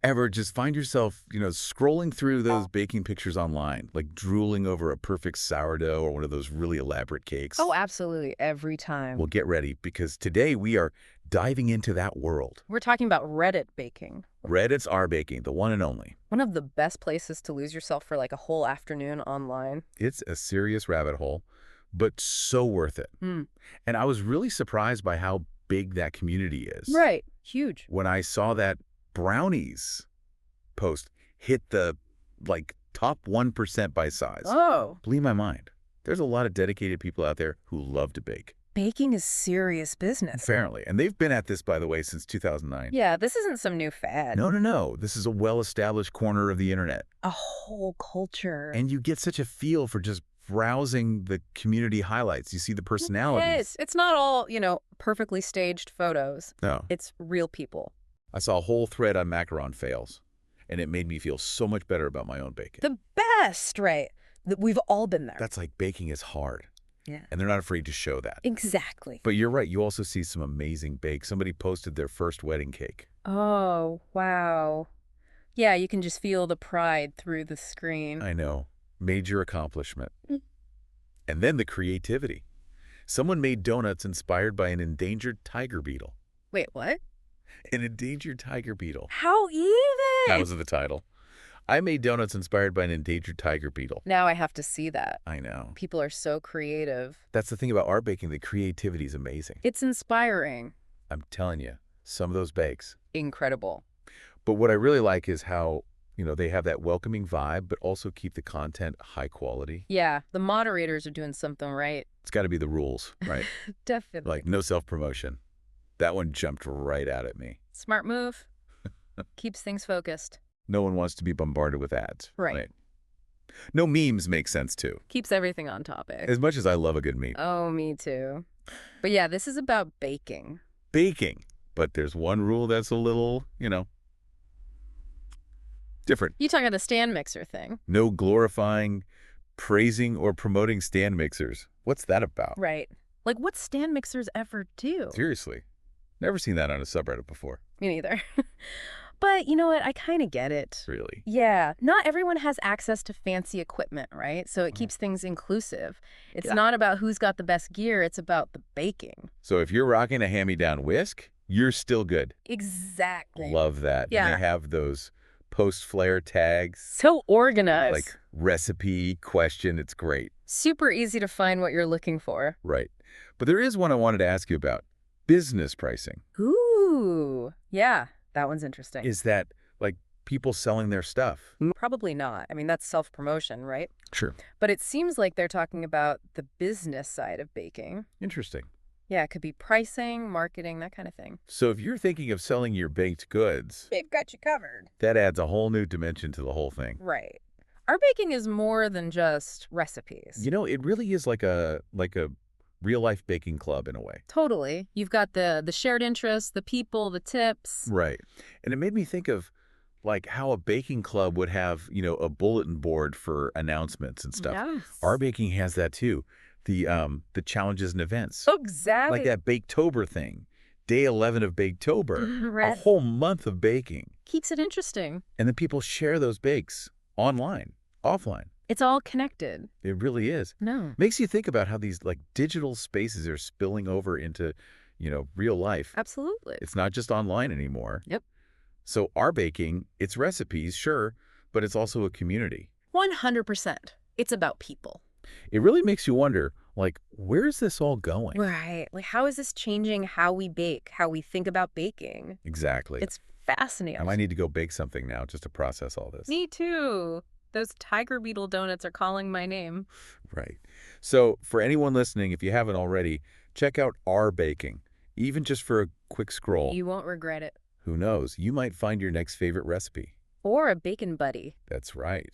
Ever just find yourself, scrolling through those baking pictures online, like drooling over a perfect sourdough or one of those really elaborate cakes? Oh, absolutely. Every Well, time. get ready because today we are diving into that world. We're talking about Reddit baking. Reddit's our baking, the one and only. One of the best places to lose yourself for like a whole afternoon online. It's a serious rabbit hole, but so worth it. Mm. And I was really surprised by how big that community is. Right. Huge. When I saw that brownies post hit the, top 1% by size. Oh. Blew my mind. There's a lot of dedicated people out there who love to bake. Baking is serious business. Apparently. And they've been at this, by the way, since 2009. Yeah, this isn't some new fad. No, no, no. This is a well-established corner of the internet. A whole culture. And you get such a feel for just browsing the community highlights. You see the personalities. Yes, it's not all, perfectly staged photos. No. It's real people. I saw a whole thread on macaron fails, and it made me feel so much better about my own baking. The best, right? We've all been there. That's like baking is hard. Yeah. And they're not afraid to show that. Exactly. But you're right. You also see some amazing bakes. Somebody posted their first wedding cake. Oh, wow. Yeah, you can just feel the pride through the screen. I know. Major accomplishment. Mm. And then the creativity. Someone made donuts inspired by an endangered tiger beetle. Wait, what? An endangered tiger beetle. How even? That was the title. I made donuts inspired by an endangered tiger beetle. Now I have to see that. I know. People are so creative. That's the thing about art baking. The creativity is amazing. It's inspiring. I'm telling you, some of those bakes. Incredible. But what I really like is how, they have that welcoming vibe, but also keep the content high quality. Yeah, the moderators are doing something right. It's got to be the rules, right? Definitely. Like no self-promotion. That one jumped right out at me. Smart move. Keeps things focused. No one wants to be bombarded with ads. Right. No memes make sense, too. Keeps everything on topic. As much as I love a good meme. Oh, me too. But yeah, this is about baking. Baking. But there's one rule that's a little, different. You talking about the stand mixer thing. No glorifying, praising, or promoting stand mixers. What's that about? Right. Like, what stand mixers ever do? Seriously. Never seen that on a subreddit before. Me neither. But you know what? I kind of get it. Really? Yeah. Not everyone has access to fancy equipment, right? So it keeps things inclusive. It's not about who's got the best gear. It's about the baking. So if you're rocking a hand-me-down whisk, you're still good. Exactly. Love that. Yeah. And they have those post-flair tags. So organized. Like recipe, question. It's great. Super easy to find what you're looking for. Right. But there is one I wanted to ask you about. Business pricing. Ooh. Yeah. That one's interesting. Is that, people selling their stuff? Probably not. I mean, that's self-promotion, right? Sure. But it seems like they're talking about the business side of baking. Interesting. Yeah, it could be pricing, marketing, that kind of thing. So if you're thinking of selling your baked goods, They've got you covered. that adds a whole new dimension to the whole thing. Right. Our baking is more than just recipes. It really is like a real-life baking club in a way. Totally. You've got the shared interests, the people, the tips. Right. And it made me think of how a baking club would have, a bulletin board for announcements and stuff. Yes. Our baking has that too. The challenges and events. Exactly. Like that Baketober thing. Day 11 of Baketober. A Right. whole month of baking. Keeps it interesting. And then people share those bakes online, offline. It's all connected. It really is. No. Makes you think about how these digital spaces are spilling over into, real life. Absolutely. It's not just online anymore. Yep. So our baking, it's recipes, sure, but it's also a community. 100%. It's about people. It really makes you wonder, where is this all going? Right. Like, how is this changing how we bake, how we think about baking? Exactly. It's fascinating. I might need to go bake something now just to process all this. Me too. Those tiger beetle donuts are calling my name. Right. So for anyone listening, if you haven't already, check out Our Baking, even just for a quick scroll. You won't regret it. Who knows? You might find your next favorite recipe. Or a bacon buddy. That's right.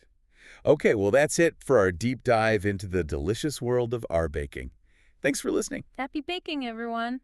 Okay, well, that's it for our deep dive into the delicious world of our baking. Thanks for listening. Happy baking, everyone.